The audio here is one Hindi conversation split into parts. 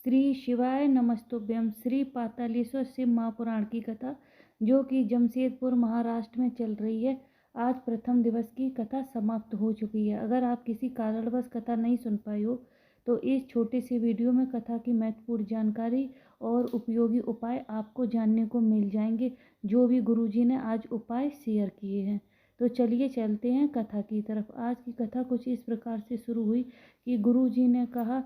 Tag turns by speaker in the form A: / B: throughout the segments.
A: श्री शिवाय नमस्तुभ्यं। श्री पातालीश्वर शिव महापुराण की कथा जो कि जमशेदपुर महाराष्ट्र में चल रही है। आज प्रथम दिवस की कथा समाप्त हो चुकी है। अगर आप किसी कारणवश कथा नहीं सुन पाए हो तो इस छोटे से वीडियो में कथा की महत्वपूर्ण जानकारी और उपयोगी उपाय आपको जानने को मिल जाएंगे, जो भी गुरुजी ने आज उपाय शेयर किए हैं। तो चलिए चलते हैं कथा की तरफ। आज की कथा कुछ इस प्रकार से शुरू हुई कि गुरुजी ने कहा,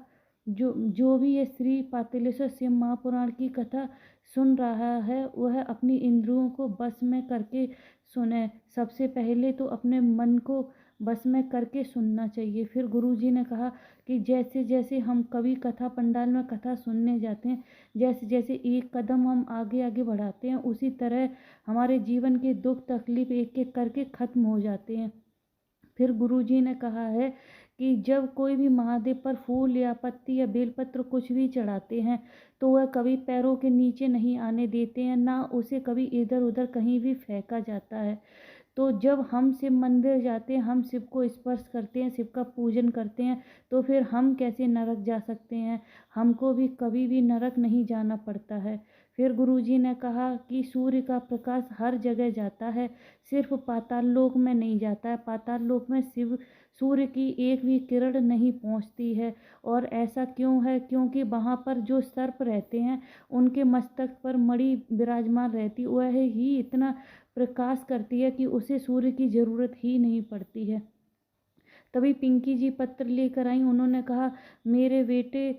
A: जो भी ये श्री पातालीश्वर शिव महापुराण की कथा सुन रहा है वह अपनी इंद्रियों को बस में करके सुने। सबसे पहले तो अपने मन को बस में करके सुनना चाहिए। फिर गुरुजी ने कहा कि जैसे जैसे हम कभी कथा पंडाल में कथा सुनने जाते हैं, जैसे जैसे एक कदम हम आगे आगे बढ़ाते हैं, उसी तरह हमारे जीवन के दुख तकलीफ एक एक करके खत्म हो जाते हैं। फिर गुरुजी ने कहा है कि जब कोई भी महादेव पर फूल या पत्ती या बेलपत्र कुछ भी चढ़ाते हैं तो वह कभी पैरों के नीचे नहीं आने देते हैं, ना उसे कभी इधर उधर कहीं भी फेंका जाता है। तो जब हम शिव मंदिर जाते हैं, हम शिव को स्पर्श करते हैं, शिव का पूजन करते हैं, तो फिर हम कैसे नरक जा सकते हैं? हमको भी कभी भी नरक नहीं जाना पड़ता है। फिर गुरुजी ने कहा कि सूर्य का प्रकाश हर जगह जाता है, सिर्फ पाताल लोक में नहीं जाता है। पाताल लोक में शिव सूर्य की एक भी किरण नहीं पहुंचती है। और ऐसा क्यों है? क्योंकि वहाँ पर जो सर्प रहते हैं उनके मस्तक पर मणि विराजमान रहती, वह ही इतना प्रकाश करती है कि उसे सूर्य की ज़रूरत ही नहीं पड़ती है। तभी पिंकी जी पत्र लेकर आई। उन्होंने कहा, मेरे बेटे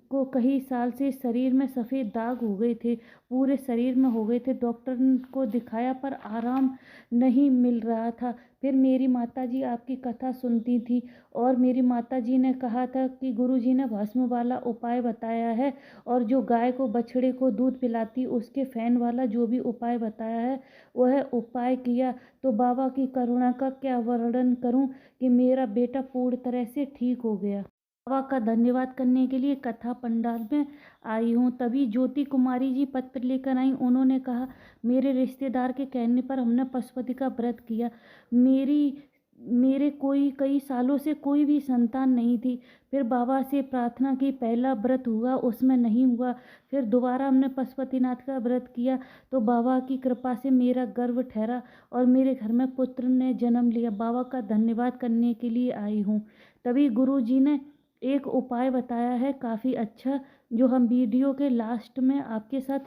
A: को कई साल से शरीर में सफ़ेद दाग हो गए थे, पूरे शरीर में हो गए थे। डॉक्टर को दिखाया पर आराम नहीं मिल रहा था। फिर मेरी माताजी आपकी कथा सुनती थी और मेरी माताजी ने कहा था कि गुरुजी ने भस्म वाला उपाय बताया है, और जो गाय को बछड़े को दूध पिलाती उसके फैन वाला जो भी उपाय बताया है वह उपाय किया। तो बाबा की करुणा का क्या वर्णन करूं कि मेरा बेटा पूर्ण तरह से ठीक हो गया। बाबा का धन्यवाद करने के लिए कथा पंडाल में आई हूँ। तभी ज्योति कुमारी जी पत्र लेकर आई। उन्होंने कहा, मेरे रिश्तेदार के कहने पर हमने पशुपति का व्रत किया। मेरे कोई कई सालों से कोई भी संतान नहीं थी। फिर बाबा से प्रार्थना की, पहला व्रत हुआ उसमें नहीं हुआ। फिर दोबारा हमने पशुपतिनाथ का व्रत किया तो बाबा की कृपा से मेरा गर्भ ठहरा और मेरे घर में पुत्र ने जन्म लिया। बाबा का धन्यवाद करने के लिए आई हूँ। तभी गुरु जी ने एक उपाय बताया है काफ़ी अच्छा, जो हम वीडियो के लास्ट में आपके साथ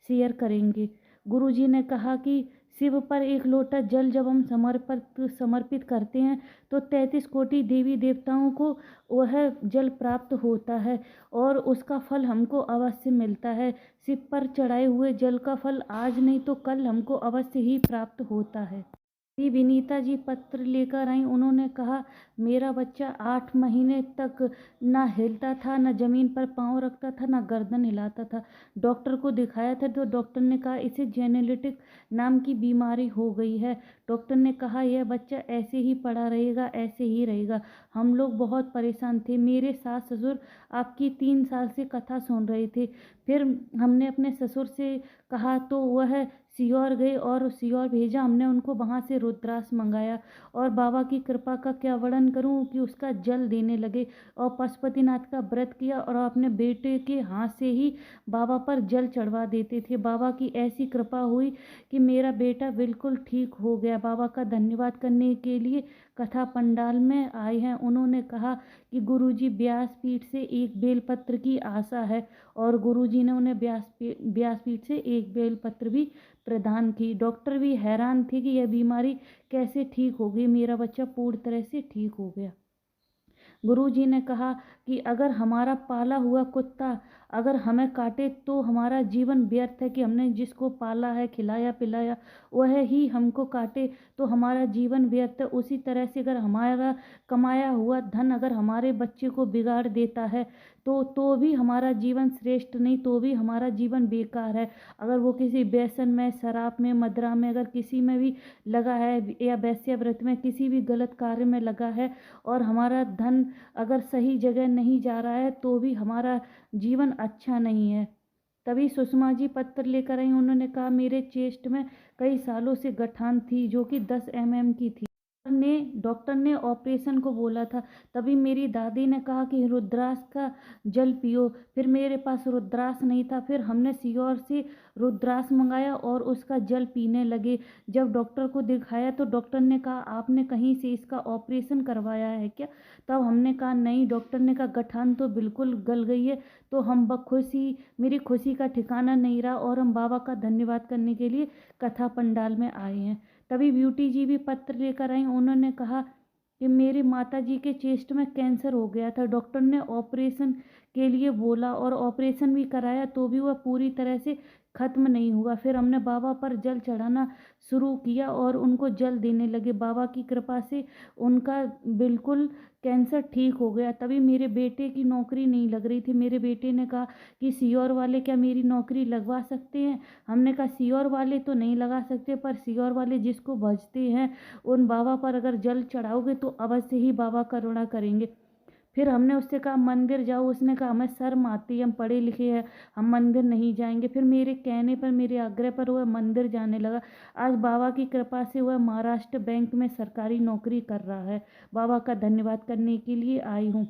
A: शेयर करेंगे। गुरुजी ने कहा कि शिव पर एक लोटा जल जब हम समर्पित करते हैं तो 33 कोटि देवी देवताओं को वह जल प्राप्त होता है और उसका फल हमको अवश्य मिलता है। शिव पर चढ़ाए हुए जल का फल आज नहीं तो कल हमको अवश्य ही प्राप्त होता है। विनीता जी पत्र लेकर आई। उन्होंने कहा, मेरा बच्चा 8 महीने तक ना हिलता था, ना ज़मीन पर पाँव रखता था, ना गर्दन हिलाता था। डॉक्टर को दिखाया था तो डॉक्टर ने कहा इसे जेनेटिक नाम की बीमारी हो गई है। डॉक्टर ने कहा यह बच्चा ऐसे ही पड़ा रहेगा, ऐसे ही रहेगा। हम लोग बहुत परेशान थे। मेरे सास ससुर आपकी 3 साल से कथा सुन रहे थे। फिर हमने अपने ससुर से कहा तो वह सीहोर गए और सीहोर भेजा हमने उनको, वहाँ से रुद्राक्ष मंगाया और बाबा की कृपा का क्या वर्णन करूं कि उसका जल देने लगे और पशुपतिनाथ का व्रत किया और अपने बेटे के हाथ से ही बाबा पर जल चढ़वा देते थे। बाबा की ऐसी कृपा हुई कि मेरा बेटा बिल्कुल ठीक हो गया। बाबा का धन्यवाद करने के लिए कथा पंडाल में आए हैं। उन्होंने कहा कि गुरुजी व्यासपीठ से एक बेलपत्र की आशा है और गुरुजी ने उन्हें व्यासपीठ से एक बेलपत्र भी प्रदान की। डॉक्टर भी हैरान थे कि यह बीमारी कैसे ठीक हो गई, मेरा बच्चा पूर्ण तरह से ठीक हो गया। गुरुजी ने कहा कि अगर हमारा पाला हुआ कुत्ता अगर हमें काटे तो हमारा जीवन व्यर्थ है, कि हमने जिसको पाला है, खिलाया पिलाया, वह ही हमको काटे तो हमारा जीवन व्यर्थ है। उसी तरह से अगर हमारा कमाया हुआ धन अगर हमारे बच्चे को बिगाड़ देता है तो भी हमारा जीवन श्रेष्ठ नहीं, तो भी हमारा जीवन बेकार है। अगर वो किसी व्यसन में, शराब में, मदिरा में, अगर किसी में भी लगा है या वेश्याव्रत में किसी भी गलत कार्य में लगा है और हमारा धन अगर सही जगह नहीं जा रहा है तो भी हमारा जीवन अच्छा नहीं है। तभी सुषमा जी पत्र लेकर आई। उन्होंने कहा, मेरे चेस्ट में कई सालों से गठान थी जो कि 10 mm की थी। डॉक्टर ने ऑपरेशन को बोला था। तभी मेरी दादी ने कहा कि रुद्राक्ष का जल पियो। फिर मेरे पास रुद्राक्ष नहीं था, फिर हमने सीहोर से रुद्राक्ष मंगाया और उसका जल पीने लगे। जब डॉक्टर को दिखाया तो डॉक्टर ने कहा आपने कहीं से इसका ऑपरेशन करवाया है क्या? तब हमने कहा नहीं। डॉक्टर ने कहा गठान तो बिल्कुल गल गई है। तो हम बखुशी, मेरी खुशी का ठिकाना नहीं रहा और हम बाबा का धन्यवाद करने के लिए कथा पंडाल में आए हैं। तभी ब्यूटी जी भी पत्र लेकर आई। उन्होंने कहा कि मेरी माता जी के चेस्ट में कैंसर हो गया था। डॉक्टर ने ऑपरेशन के लिए बोला और ऑपरेशन भी कराया तो भी वह पूरी तरह से ख़त्म नहीं हुआ। फिर हमने बाबा पर जल चढ़ाना शुरू किया और उनको जल देने लगे। बाबा की कृपा से उनका बिल्कुल कैंसर ठीक हो गया। तभी मेरे बेटे की नौकरी नहीं लग रही थी। मेरे बेटे ने कहा कि सीहोर वाले क्या मेरी नौकरी लगवा सकते हैं? हमने कहा सीहोर वाले तो नहीं लगा सकते, पर सीहोर वाले जिसको भजते हैं उन बाबा पर अगर जल चढ़ाओगे तो अवश्य ही बाबा करुणा करेंगे। फिर हमने उससे कहा मंदिर जाओ। उसने कहा हमें शर्म आती है, हम पढ़े लिखे हैं, हम मंदिर नहीं जाएंगे। फिर मेरे कहने पर, मेरे आग्रह पर वह मंदिर जाने लगा। आज बाबा की कृपा से वह महाराष्ट्र बैंक में सरकारी नौकरी कर रहा है। बाबा का धन्यवाद करने के लिए आई हूँ।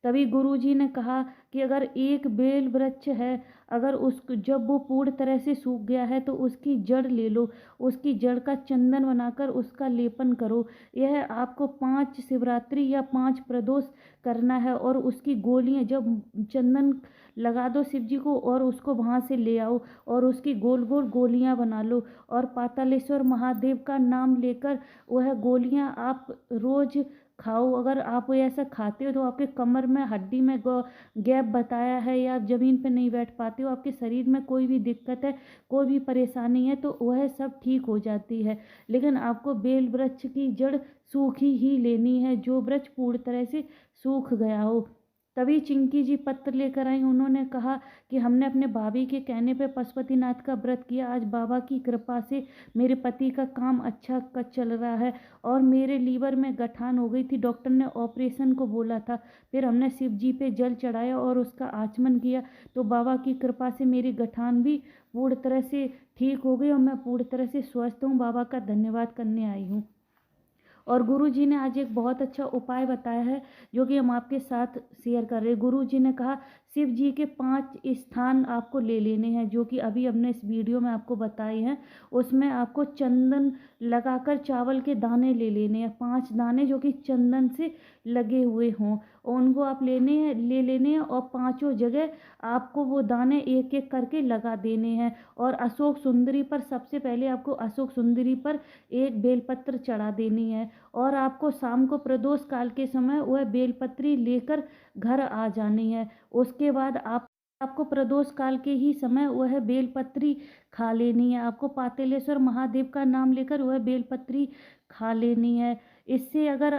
A: तभी गुरुजी ने कहा कि अगर एक बेल वृक्ष है, अगर उसको जब वो पूर्ण तरह से सूख गया है तो उसकी जड़ ले लो, उसकी जड़ का चंदन बनाकर उसका लेपन करो। यह आपको 5 शिवरात्रि या 5 प्रदोष करना है और उसकी गोलियां जब चंदन लगा दो शिव जी को और उसको वहाँ से ले आओ और उसकी गोल गोल गोलियां बना लो और पातालेश्वर महादेव का नाम लेकर वह गोलियां आप रोज खाओ। अगर आप ऐसा खाते हो तो आपके कमर में हड्डी में गैप बताया है या आप ज़मीन पे नहीं बैठ पाते हो, आपके शरीर में कोई भी दिक्कत है, कोई भी परेशानी है तो वह सब ठीक हो जाती है। लेकिन आपको बेल वृक्ष की जड़ सूखी ही लेनी है, जो वृक्ष पूर्ण तरह से सूख गया हो। तभी चिंकी जी पत्र लेकर आई। उन्होंने कहा कि हमने अपने भाभी के कहने पे पशुपतिनाथ का व्रत किया। आज बाबा की कृपा से मेरे पति का काम अच्छा चल रहा है और मेरे लीवर में गठान हो गई थी। डॉक्टर ने ऑपरेशन को बोला था। फिर हमने शिव जी पे जल चढ़ाया और उसका आचमन किया तो बाबा की कृपा से मेरी गठान भी पूर्ण तरह से ठीक हो गई और मैं पूर्ण तरह से स्वस्थ हूँ। बाबा का धन्यवाद करने आई हूँ। और गुरुजी ने आज एक बहुत अच्छा उपाय बताया है जो कि हम आपके साथ शेयर कर रहे हैं। गुरुजी ने कहा शिव जी के 5 स्थान आपको ले लेने हैं, जो कि अभी हमने इस वीडियो में आपको बताए हैं। उसमें आपको चंदन लगाकर चावल के दाने ले लेने हैं, 5 दाने जो कि चंदन से लगे हुए हों, उनको आप ले लेने हैं और 5 जगह आपको वो दाने एक एक करके लगा देने हैं। और अशोक सुंदरी पर, सबसे पहले आपको अशोक सुंदरी पर एक बेलपत्र चढ़ा देनी है और आपको शाम को प्रदोष काल के समय वह बेलपत्री लेकर घर आ जानी है। उसके बाद आपको प्रदोष काल के ही समय वह बेलपत्री खा लेनी है। आपको पातालेश्वर महादेव का नाम लेकर वह बेलपत्री खा लेनी है। इससे अगर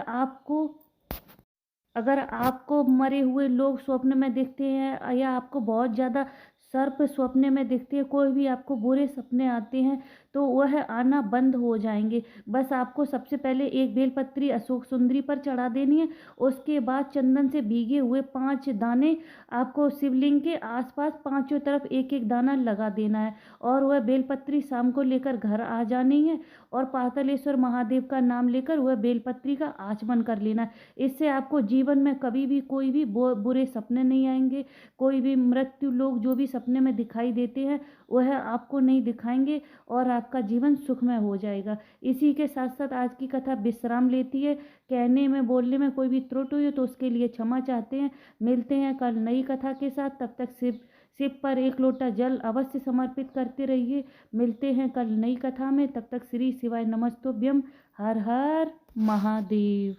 A: आपको मरे हुए लोग स्वप्न में दिखते हैं या आपको बहुत ज़्यादा सर्प स्वप्न में दिखते हैं, कोई भी आपको बुरे सपने आते हैं तो वह आना बंद हो जाएंगे। बस आपको सबसे पहले एक बेलपत्री अशोक सुंदरी पर चढ़ा देनी है। उसके बाद चंदन से भीगे हुए 5 दाने आपको शिवलिंग के आसपास 5 तरफ एक एक दाना लगा देना है और वह बेलपत्री शाम को लेकर घर आ जानी है और पातालेश्वर महादेव का नाम लेकर वह बेलपत्री का आचमन कर लेना है। इससे आपको जीवन में कभी भी कोई भी बुरे सपने नहीं आएंगे। कोई भी मृत्यु लोग जो भी सपने में दिखाई देते हैं वह आपको नहीं दिखाएंगे और आपका जीवन सुखमय हो जाएगा। इसी के साथ साथ आज की कथा विश्राम लेती है। कहने में, बोलने में कोई भी त्रुटि हुई तो उसके लिए क्षमा चाहते हैं। मिलते हैं कल नई कथा के साथ। तब तक शिव पर एक लोटा जल अवश्य समर्पित करते रहिए। मिलते हैं कल नई कथा में। तब तक श्री शिवाय नमस्तुभ्यम। हर हर महादेव।